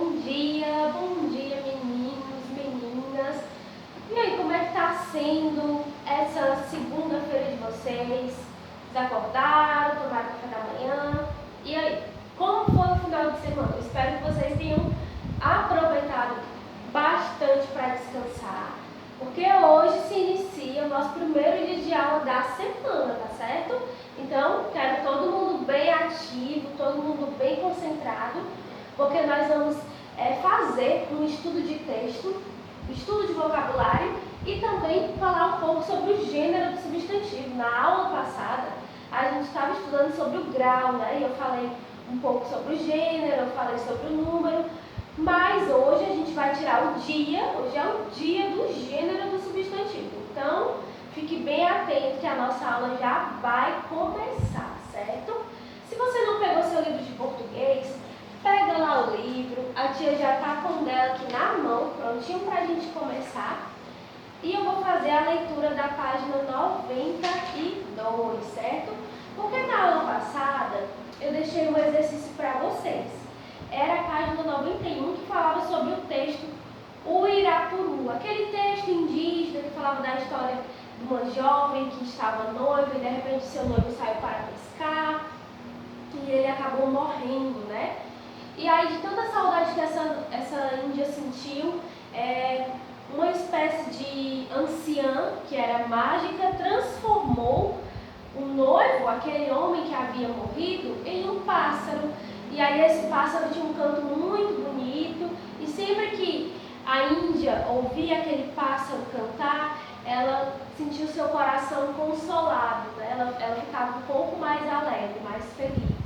Bom dia meninos, meninas. E aí, como é que tá sendo essa segunda-feira de vocês? Vocês acordaram, tomaram café da manhã? E aí, como foi o final de semana? Eu espero que vocês tenham aproveitado bastante para descansar, porque hoje se inicia o nosso primeiro dia de aula da semana, tá certo? Então, quero todo mundo bem ativo, todo mundo bem concentrado, porque nós vamos fazer um estudo de texto, estudo de vocabulário e também falar um pouco sobre o gênero do substantivo. Na aula passada, a gente estava estudando sobre o grau, né? E eu falei um pouco sobre o gênero, eu falei sobre o número, mas hoje a gente vai tirar o dia, hoje é o dia do gênero do substantivo. Então, fique bem atento que a nossa aula já vai começar, certo? Se você não pegou seu livro de português, pega lá o livro, a tia já está com o dela aqui na mão, prontinho para a gente começar. E eu vou fazer a leitura da página 92, certo? Porque na aula passada eu deixei um exercício para vocês. Era a página 91 que falava sobre o texto Uirapuru, aquele texto indígena que falava da história de uma jovem que estava noiva e de repente seu noivo saiu para pescar e ele acabou morrendo, né? E aí, de tanta saudade que essa índia sentiu, uma espécie de anciã, que era mágica, transformou o noivo, aquele homem que havia morrido, em um pássaro. E aí esse pássaro tinha um canto muito bonito, e sempre que a índia ouvia aquele pássaro cantar, ela sentia o seu coração consolado, né? Ela ficava um pouco mais alegre, mais feliz.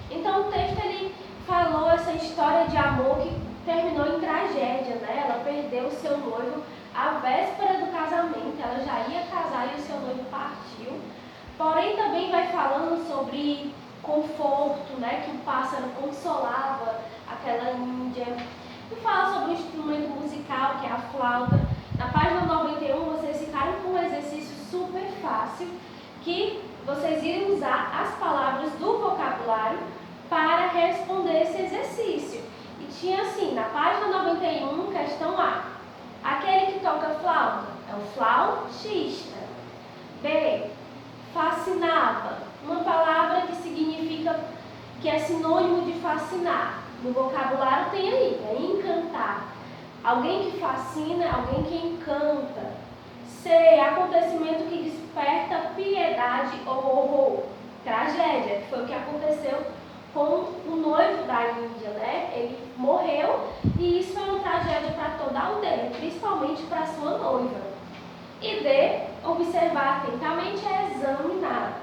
Então o texto ele falou essa história de amor que terminou em tragédia, né? Ela perdeu o seu noivo à véspera do casamento, ela já ia casar e o seu noivo partiu. Porém também vai falando sobre conforto, né? Que o pássaro consolava aquela índia. E fala sobre o instrumento musical, que é a flauta. Na página 91 vocês ficaram com um exercício super fácil, que vocês iriam usar as palavras do vocabulário para responder esse exercício. E tinha assim, na página 91, questão A. Aquele que toca flauta é o flautista. B. Fascinava. Uma palavra que significa, que é sinônimo de fascinar. No vocabulário tem aí, é encantar. Alguém que fascina é alguém que encanta. C. Acontecimento que desperta piedade ou horror. Tragédia, que foi o que aconteceu com o noivo da Índia, né? Ele morreu e isso foi uma tragédia para toda a aldeia, principalmente para sua noiva. E D, observar atentamente é examinar.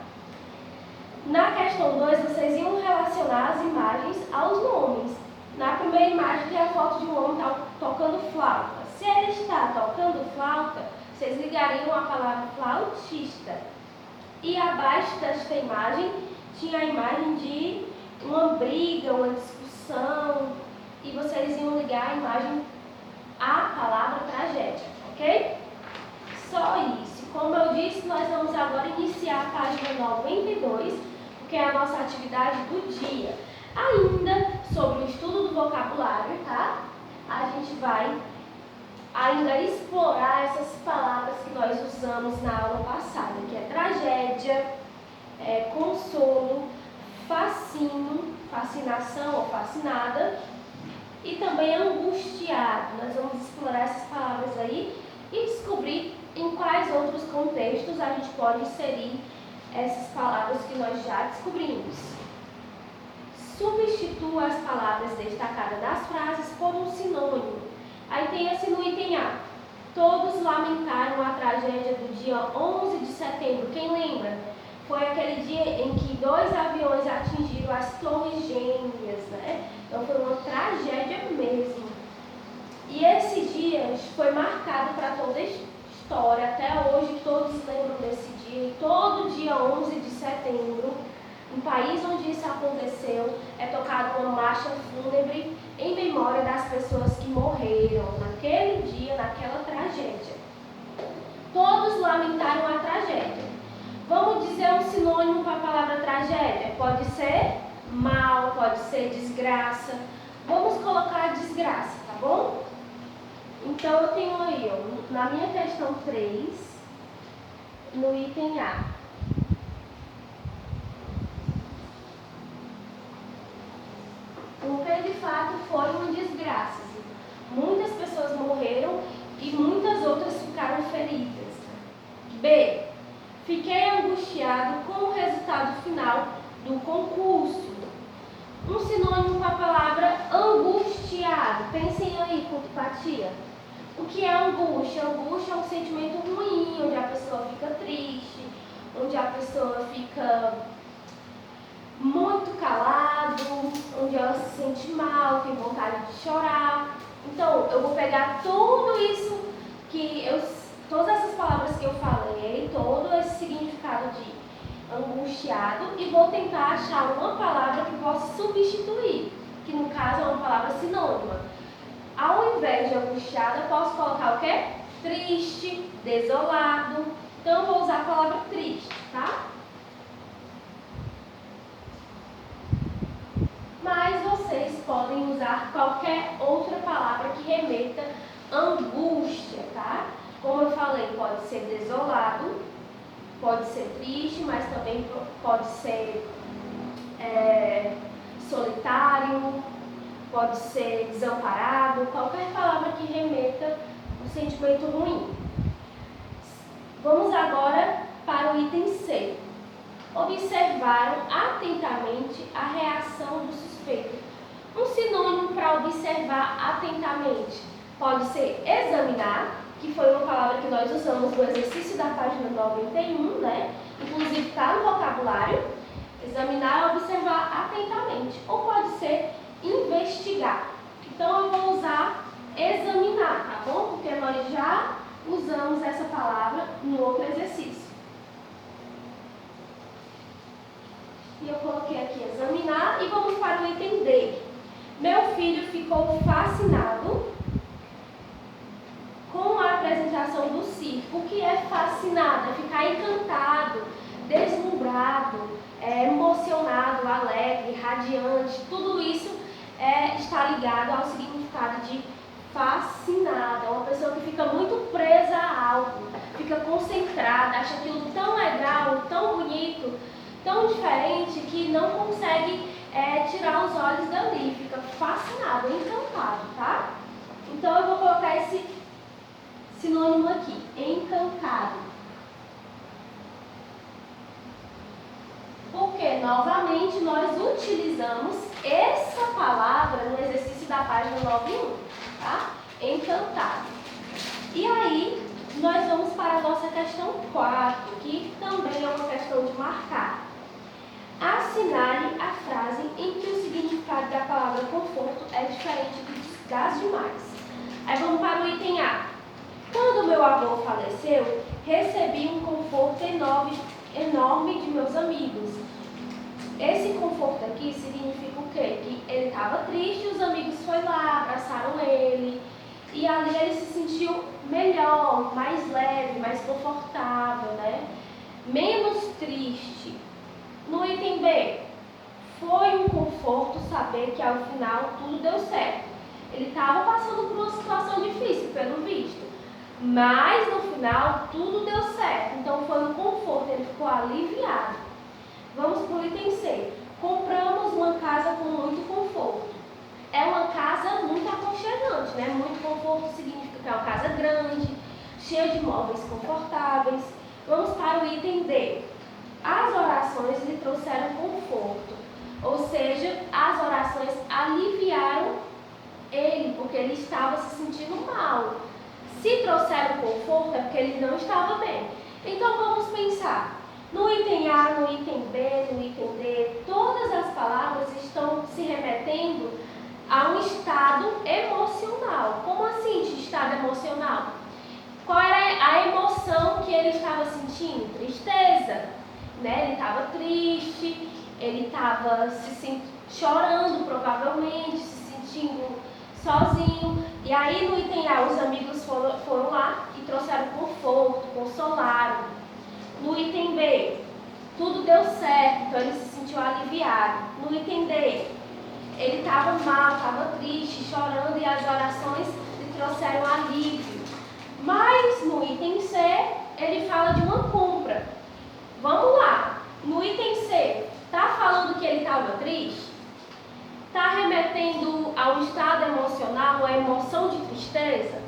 Na questão 2, vocês iam relacionar as imagens aos nomes. Na primeira imagem tem a foto de um homem tocando flauta. Se ele está tocando flauta, vocês ligariam a palavra flautista. E abaixo desta imagem tinha a imagem de uma briga, uma discussão, e vocês iam ligar a imagem à palavra tragédia, ok? Só isso. Como eu disse, nós vamos agora iniciar a página 92, que é a nossa atividade do dia. Ainda sobre o estudo do vocabulário, tá? A gente vai ainda explorar essas palavras que nós usamos na aula passada, que é tragédia, consolo, fascínio, fascinação ou fascinada, e também angustiado. Nós vamos explorar essas palavras aí e descobrir em quais outros contextos a gente pode inserir essas palavras que nós já descobrimos. Substitua as palavras destacadas das frases por um sinônimo. Aí tem assim no item A. Todos lamentaram a tragédia do dia 11 de setembro. Quem lembra? Foi aquele dia em que 2 aviões atingiram as Torres Gêmeas, né? Então foi uma tragédia mesmo. E esse dia foi marcado para toda a história. Até hoje todos lembram desse dia. E todo dia 11 de setembro, no país onde isso aconteceu, é tocada uma marcha fúnebre em memória das pessoas que morreram naquele dia, naquela tragédia. Todos lamentaram a tragédia. Vamos dizer um sinônimo para a palavra tragédia? Pode ser mal, pode ser desgraça, Vamos colocar desgraça, tá bom? Então, eu tenho aí, ó, na minha questão 3, no item A. Porque, de fato, foi uma desgraça. Muitas pessoas morreram e muitas outras ficaram feridas. B. Fiquei angustiado com o resultado final do concurso. Um sinônimo para a palavra angustiado. Pensem aí com empatia. O que é angústia? Angústia é um sentimento ruim, onde a pessoa fica triste, onde a pessoa fica muito calado, onde ela se sente mal, tem vontade de chorar. Então, eu vou pegar tudo isso todas essas palavras que eu falei, todo esse significado de angustiado, e vou tentar achar uma palavra que possa substituir, que no caso é uma palavra sinônima. Ao invés de angustiado, eu posso colocar o quê? Triste, desolado. Então, eu vou usar a palavra triste, tá? Mas vocês podem usar qualquer outra palavra que remeta a angústia, tá? Como eu falei, pode ser desolado, pode ser triste, mas também pode ser solitário, pode ser desamparado, qualquer palavra que remeta a um sentimento ruim. Vamos agora para o item C. Observaram atentamente a reação do suspeito. Um sinônimo para observar atentamente pode ser examinar, que foi uma palavra que nós usamos no exercício da página 91, né? Inclusive está no vocabulário. Examinar é observar atentamente. Ou pode ser investigar. Então eu vou usar examinar, tá bom? Porque nós já usamos essa palavra no outro exercício. E eu coloquei aqui examinar e vamos para o item D. Meu filho ficou fascinado com a apresentação do circo. O que é fascinado? É ficar encantado, deslumbrado, emocionado, alegre, radiante. Tudo isso está ligado ao significado de fascinada. É uma pessoa que fica muito presa a algo, fica concentrada, acha aquilo tão legal, tão bonito, tão diferente que não consegue tirar os olhos dali, fica fascinado, encantado, tá? Então eu vou colocar esse sinônimo aqui, encantado. Porque, novamente, nós utilizamos essa palavra no exercício da página 91, tá? Encantado. E aí, nós vamos para a nossa questão 4, que também é uma questão de marcar. Assinale a frase em que o significado da palavra conforto é diferente do das demais. Aí vamos para o item A. Quando meu avô faleceu, recebi um conforto enorme de meus amigos. Esse conforto aqui significa o quê? Que ele estava triste, os amigos foram lá, abraçaram ele, e ali ele se sentiu melhor, mais leve, mais confortável, né? Menos triste. No item B, foi um conforto saber que ao final tudo deu certo. Ele estava passando por uma situação difícil, pelo visto, mas no final tudo deu certo. Então foi um conforto, ele ficou aliviado. Vamos para o item C. Compramos uma casa com muito conforto. É uma casa muito aconchegante, né? Muito conforto significa que é uma casa grande, cheia de móveis confortáveis. Vamos para o item D. As orações lhe trouxeram conforto, ou seja, as orações aliviaram ele, porque ele estava se sentindo mal. Se trouxeram conforto é porque ele não estava bem. Então vamos pensar, no item A, no item B, no item D, todas as palavras estão se remetendo a um estado emocional. Como assim, de estado emocional? Qual era a emoção que ele estava sentindo? Tristeza. Né? Ele estava triste, ele estava chorando provavelmente, se sentindo sozinho. E aí no item A os amigos foram lá e trouxeram conforto, consolaram. No item B, tudo deu certo, então ele se sentiu aliviado. No item D, ele estava mal, estava triste, chorando, e as orações lhe trouxeram alívio. Mas no item C, ele fala de uma compra. Vamos lá. No item C, está falando que ele estava triste? Está remetendo ao estado emocional, à emoção de tristeza?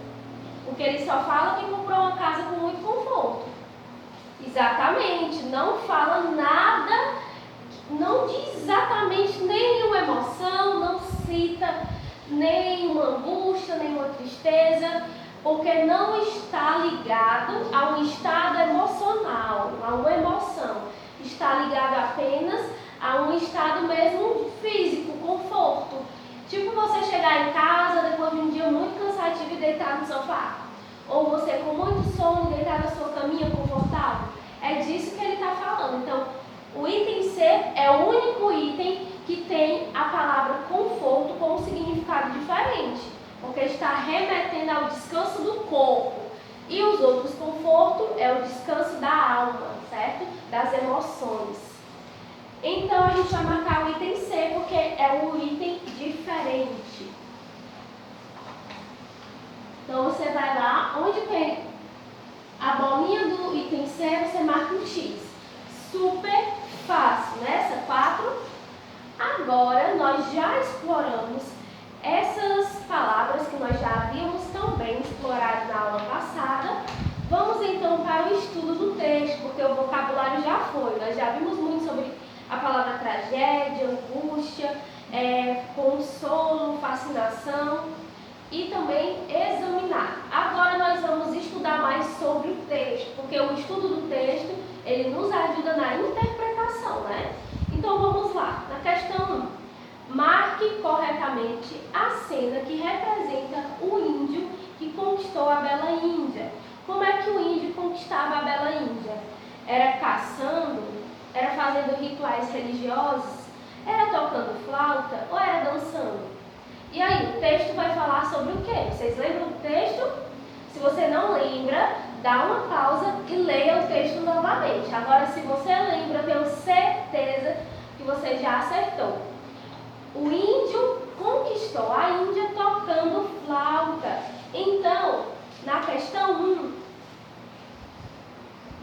Porque ele só fala que comprou uma casa com muito conforto. Exatamente, não fala nada, não diz exatamente nenhuma emoção, não cita nenhuma angústia, nenhuma tristeza, porque não está ligado a um estado emocional, a uma emoção. Está ligado apenas a um estado mesmo físico, conforto. Tipo você chegar em casa depois de um dia muito cansativo e deitar no sofá. Ou você com muito sono e deitar na sua caminha confortável. É disso que ele está falando. Então, o item C é o único item que tem a palavra conforto com um significado diferente. Porque está remetendo ao descanso do corpo. E os outros conforto é o descanso da alma, certo? Das emoções. Então, a gente vai marcar o item C porque é um item diferente. Então, você vai lá, onde tem a bolinha do item C, você marca um X. Super fácil, né? Essa 4. Agora, nós já exploramos essas palavras que nós já havíamos também explorado na aula passada. Vamos então para o estudo do texto, porque o vocabulário já foi. Nós já vimos muito sobre a palavra tragédia, angústia, consolo, fascinação e também examinar. Agora nós vamos estudar mais sobre o texto, porque o estudo do texto, ele nos ajuda na interpretação, né? Então vamos lá, na questão 1. Marque corretamente a cena que representa o índio que conquistou a bela Índia. Como é que o índio conquistava a bela Índia? Era caçando? Era fazendo rituais religiosos? Era tocando flauta ou era dançando? E aí, o texto vai falar sobre o quê? Vocês lembram do texto? Se você não lembra, dá uma pausa e leia o texto novamente. Agora, se você lembra, eu tenho certeza que você já acertou. O índio conquistou a Índia tocando flauta. Então, na questão 1,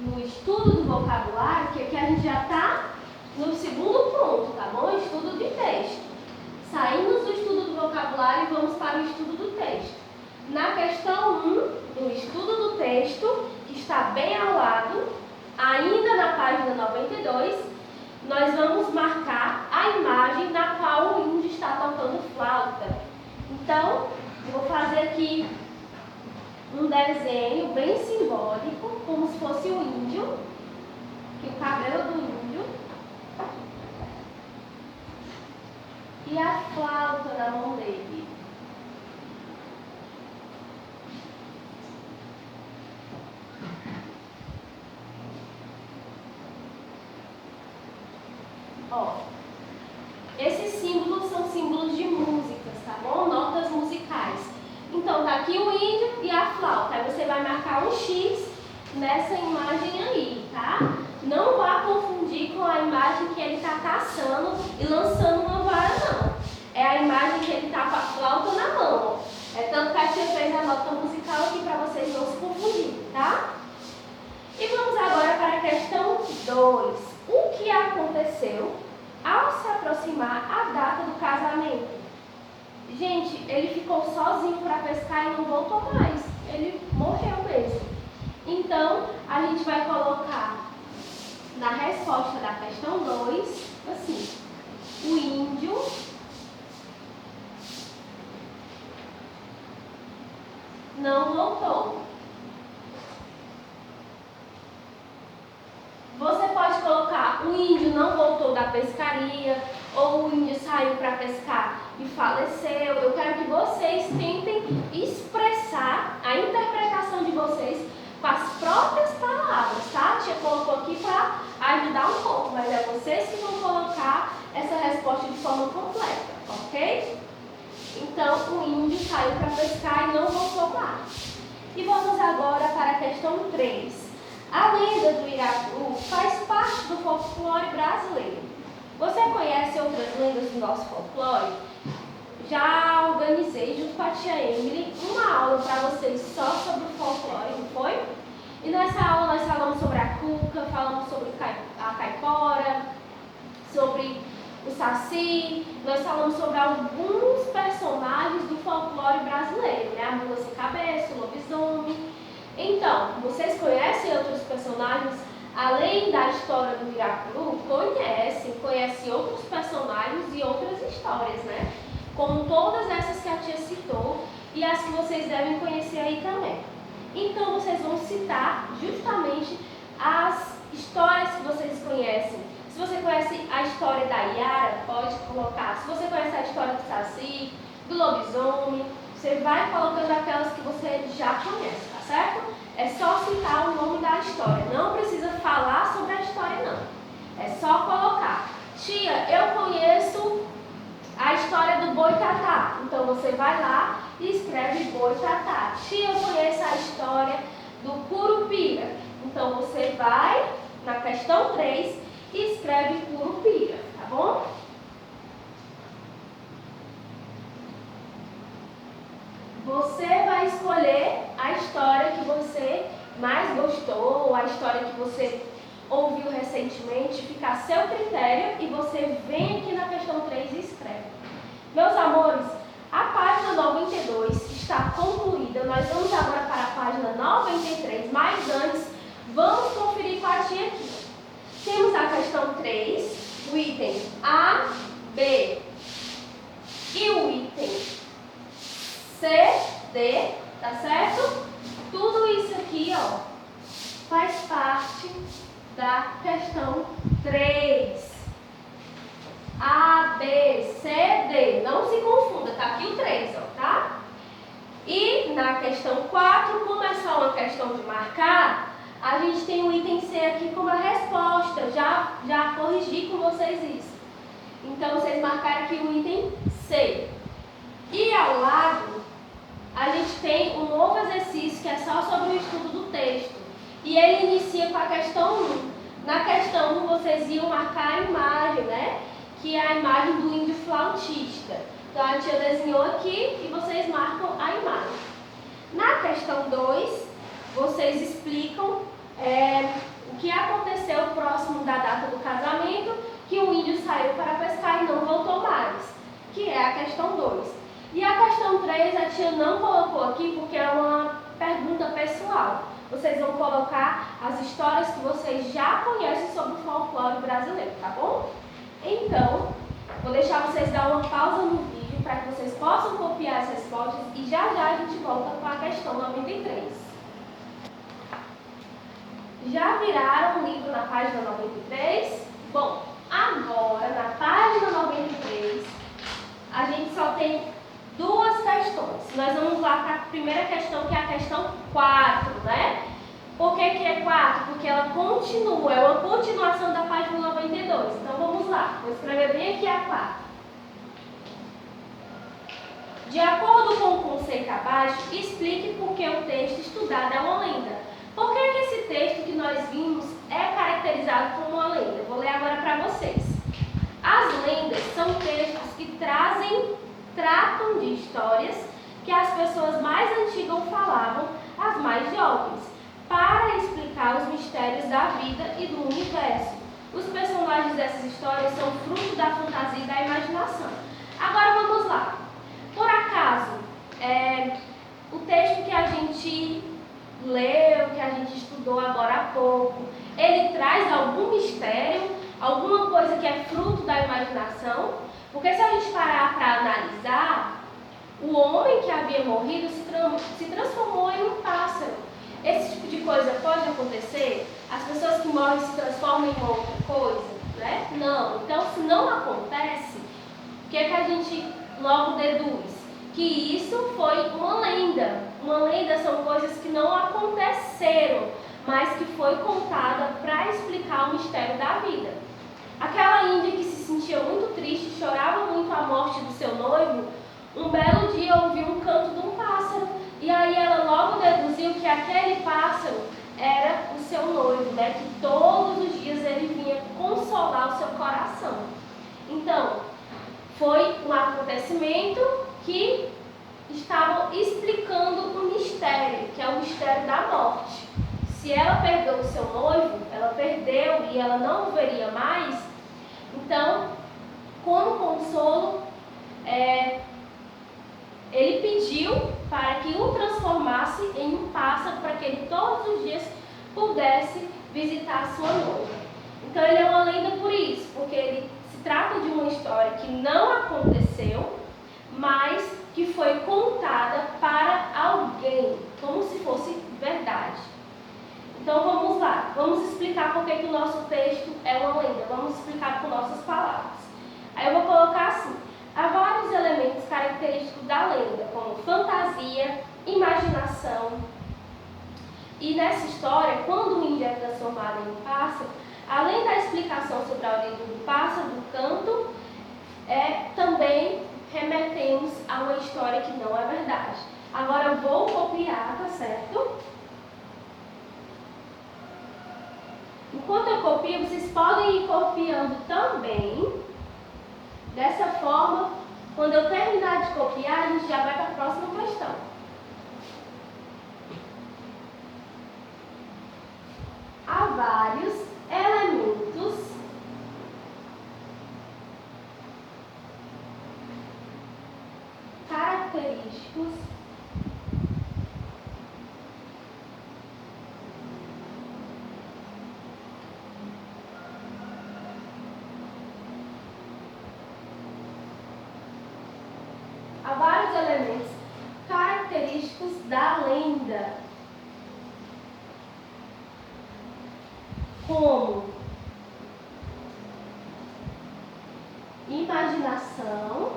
no estudo do vocabulário, que aqui a gente já está no segundo ponto, tá bom? Estudo de texto. Saímos do estudo do vocabulário e vamos para o estudo do texto. Na questão 1, do estudo do texto, que está bem ao lado, ainda na página 92, nós vamos marcar a imagem na qual o índio está tocando flauta. Então, eu vou fazer aqui um desenho bem simbólico, como se fosse o índio, que o cabelo do índio, e a flauta na mão dele. Ó, esses símbolos são símbolos de músicas, tá bom? Notas musicais. Então, tá aqui o índio e a flauta. Aí você vai marcar um X nessa imagem aí, tá? Não vá confundir com a imagem que ele está caçando e lançando uma vara, não. É a imagem que ele está com a flauta na mão. É tanto que a tia fez a nota musical aqui para vocês não se confundirem, tá? E vamos agora para a questão 2. O que aconteceu ao se aproximar a data do casamento? Gente, ele ficou sozinho para pescar e não voltou mais. Ele morreu mesmo. Então, a gente vai colocar na resposta da questão 2, assim, o índio não voltou. Você pode colocar o índio não voltou da pescaria, ou o índio saiu para pescar e faleceu. Eu quero que vocês tentem expressar a interpretação de vocês com as próprias palavras, tá? A tia colocou aqui para ajudar um pouco, mas é vocês que vão colocar essa resposta de forma completa, ok? Então, o índio saiu para pescar e não voltou mais. E vamos agora para a questão 3. A lenda do Irapuru faz parte do folclore brasileiro. Você conhece outras lendas do nosso folclore? Já organizei organizei, junto com a tia Emily, uma aula para vocês só sobre o folclore, não foi? E nessa aula nós falamos sobre a cuca, falamos sobre a caipora, sobre o saci, nós falamos sobre alguns personagens do folclore brasileiro, né? A mula sem cabeça, o lobisomem. Então, vocês conhecem outros personagens, além da história do Irapuru? Conhecem outros personagens e outras histórias, né? Como todas essas que a tia citou e as que vocês devem conhecer aí também. Então, vocês vão citar justamente as histórias que vocês conhecem. Se você conhece a história da Yara, pode colocar. Se você conhece a história do Saci, do lobisomem, você vai colocando aquelas que você já conhece, tá certo? É só citar o nome da história. Não precisa falar sobre a história, não. É só colocar. Tia, eu conheço a história do Boitatá. Então você vai lá e escreve Boitatá. Tia, eu conheço a história do Curupira. Então você vai na questão 3 e escreve Curupira, tá bom? Você vai escolher a história que você mais gostou, ou a história que você ouviu recentemente, fica a seu critério e você vem aqui na questão 3 e escreve. Meus amores, a página 92 está concluída. Nós vamos agora para a página 93, mas antes, vamos conferir com a tia aqui. Temos a questão 3, o item A, B e o item C, D, tá certo? Tudo isso aqui, ó, faz parte da questão 3. A, B, C, D. Não se confunda, tá aqui o 3, ó, tá? E na questão 4, como é só uma questão de marcar, a gente tem o item C aqui como a resposta. Já corrigi com vocês isso. Então, vocês marcaram aqui o item C. E ao lado, a gente tem um novo exercício que é só sobre o estudo do texto. E ele inicia com a questão 1. Na questão 1, vocês iam marcar a imagem, né? Que é a imagem do índio flautista. Então, a tia desenhou aqui e vocês marcam a imagem. Na questão 2, vocês explicam o que aconteceu próximo da data do casamento, que o índio saiu para pescar e não voltou mais, que é a questão 2. E a questão 3 a tia não colocou aqui porque é uma pergunta pessoal. Vocês vão colocar as histórias que vocês já conhecem sobre o folclore brasileiro, tá bom? Então, vou deixar vocês dar uma pausa no vídeo para que vocês possam copiar as respostas e já a gente volta com a questão 93. Já viraram o livro na página 93? Bom, agora na página 93 a gente só tem duas questões. Nós vamos lá para a primeira questão, que é a questão 4, né? Por que é 4? Porque ela continua, é uma continuação da página 92. Então vamos lá, vou escrever bem aqui a 4. De acordo com o conceito abaixo, explique por que o texto estudado é uma lenda. Por que esse texto que nós vimos é caracterizado como uma lenda? Eu vou ler agora para vocês. As lendas são textos que tratam de histórias que as pessoas mais antigas falavam às mais jovens, para explicar os mistérios da vida e do universo. Os personagens dessas histórias são fruto da fantasia e da imaginação. Agora vamos lá. Por acaso, o texto que a gente leu, que a gente estudou agora há pouco, ele traz algum mistério, alguma coisa que é fruto da imaginação? Porque se a gente parar para analisar, o homem que havia morrido se transformou em um pássaro. Esse tipo de coisa pode acontecer? As pessoas que morrem se transformam em outra coisa, né? Não. Então, se não acontece, o que é que a gente logo deduz? Que isso foi uma lenda. Uma lenda são coisas que não aconteceram, mas que foi contada para explicar o mistério da vida. Aquela índia que se sentia muito triste, chorava muito a morte do seu noivo, um belo dia ouviu um canto de um pássaro, e aí ela logo deduziu que aquele pássaro era o seu noivo, né? Que todos os dias ele vinha consolar o seu coração. Então, foi um acontecimento que é o mistério da morte. Se ela perdeu o seu noivo, ela perdeu e ela não o veria mais, então, como consolo, ele pediu para que o transformasse em um pássaro, para que ele todos os dias pudesse visitar a sua noiva. Então ele é uma lenda por isso, porque ele se trata de uma história que não aconteceu, mas que foi contada para alguém, como se fosse verdade. Então vamos lá, vamos explicar por que o nosso texto é uma lenda, vamos explicar com nossas palavras. Aí eu vou colocar assim: há vários elementos característicos da lenda, como fantasia, imaginação. E nessa história, quando o índio é transformado em um pássaro, além da explicação sobre a origem do pássaro, do canto, também remetemos a uma história que não é verdade. Agora eu vou copiar, tá certo? Enquanto eu copio, vocês podem ir copiando também. Dessa forma, quando eu terminar de copiar, a gente já vai para a próxima questão. Há vários elementos característicos da lenda, como imaginação,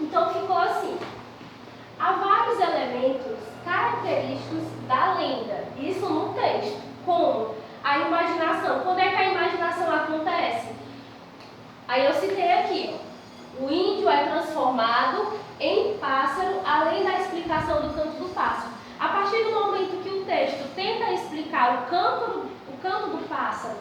então ficou assim. Há vários elementos característicos da lenda, isso no texto, como a imaginação. Quando é que a imaginação acontece? Aí eu citei aqui, ó, o índio é transformado em pássaro, além da explicação do canto do pássaro. A partir do momento que o texto tenta explicar o canto do pássaro,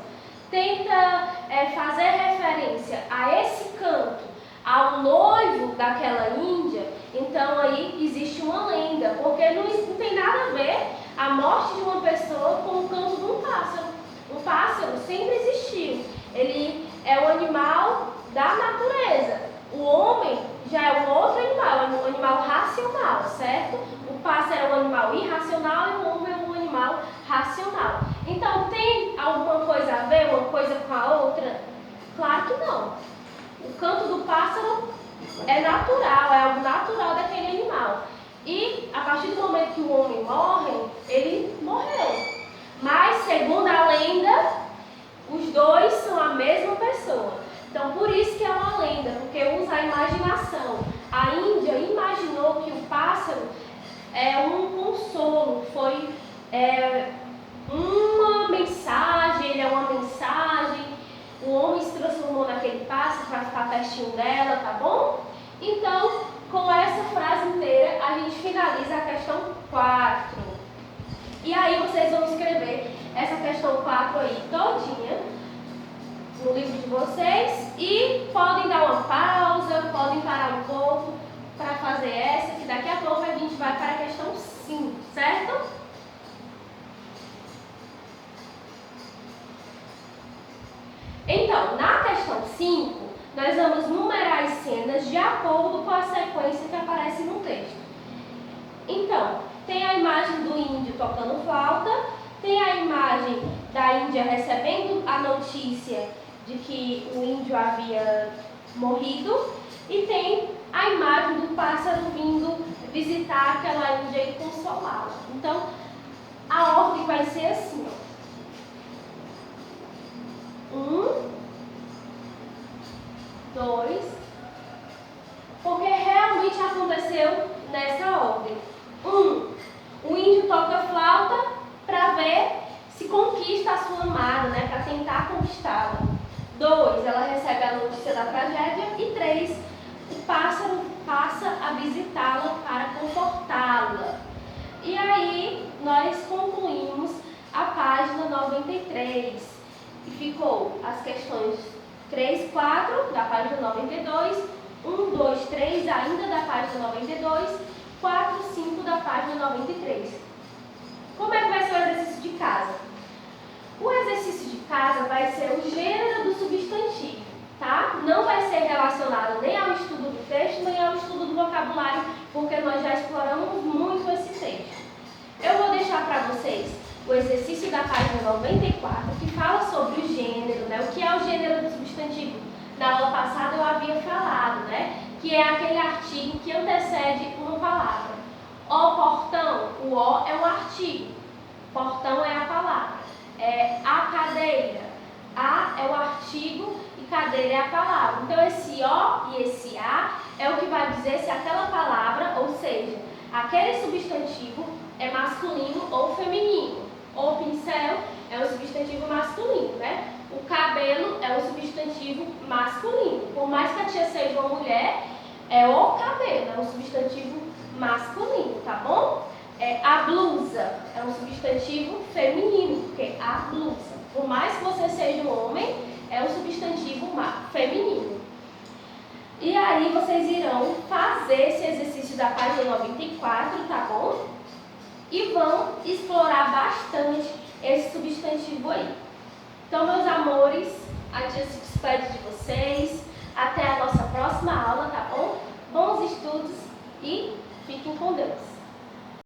tenta fazer referência a esse canto, ao noivo daquela índia, então aí existe uma lenda, porque não tem nada a ver a morte de uma pessoa com o canto de um pássaro. O pássaro sempre existiu, ele é um animal da natureza. O homem já é um outro animal, é um animal racional, certo? O pássaro é um animal irracional e o homem é um animal racional. Então tem alguma coisa a ver uma coisa com a outra? Claro que não. O canto do pássaro é natural, é algo natural daquele animal. E a partir do momento que o homem morre, ele morreu. Mas, segundo a lenda, os dois são a mesma pessoa. Então, por isso que é uma lenda, porque usa a imaginação. A Índia imaginou que o pássaro é um consolo, foi uma mensagem, ele é uma mensagem. O homem se transformou naquele pássaro para ficar pertinho dela, tá bom? Então, com essa frase inteira, a gente finaliza a questão 4. E aí vocês vão escrever essa questão 4 aí todinha no livro de vocês e podem dar uma pausa, podem parar um pouco para fazer essa, que daqui a pouco a gente vai para a questão 5, certo? 5, nós vamos numerar as cenas de acordo com a sequência que aparece no texto. Então, tem a imagem do índio tocando flauta, tem a imagem da Índia recebendo a notícia de que o índio havia morrido e tem a imagem do pássaro vindo visitar aquela Índia e consolá-la. Então, a ordem vai ser assim, ó. 1, 2, porque realmente aconteceu nessa ordem. 1, o índio toca flauta para ver se conquista a sua amada, né, para tentar conquistá-la. 2, ela recebe a notícia da tragédia. E 3, o pássaro passa a visitá-la para confortá-la. E aí nós concluímos a página 93 e ficou as questões 3, 4 da página 92, 1, 2, 3 ainda da página 92, 4, 5 da página 93. Como é que vai ser o exercício de casa? O exercício de casa vai ser o gênero do substantivo, tá? Não vai ser relacionado nem ao estudo do texto, nem ao estudo do vocabulário, porque nós já exploramos muito esse texto. Eu vou deixar para vocês o exercício da página 94, que fala sobre o gênero, né? O que é o gênero do substantivo? Na aula passada eu havia falado, né? Que é aquele artigo que antecede uma palavra. O portão, o O é um artigo, portão é a palavra. A cadeira, a é o artigo e cadeira é a palavra. Então esse O e esse A é o que vai dizer se aquela palavra, ou seja, aquele substantivo é masculino ou feminino. O pincel é um substantivo masculino, né? O cabelo é um substantivo masculino. Por mais que a tia seja uma mulher, é o cabelo, é um substantivo masculino, tá bom? A blusa é um substantivo feminino, porque a blusa. Por mais que você seja um homem, é um substantivo feminino. E aí vocês irão fazer esse exercício da página 94, tá bom? E vão explorar bastante esse substantivo aí. Então, meus amores, a tia se despede de vocês. Até a nossa próxima aula, tá bom? Bons estudos e fiquem com Deus.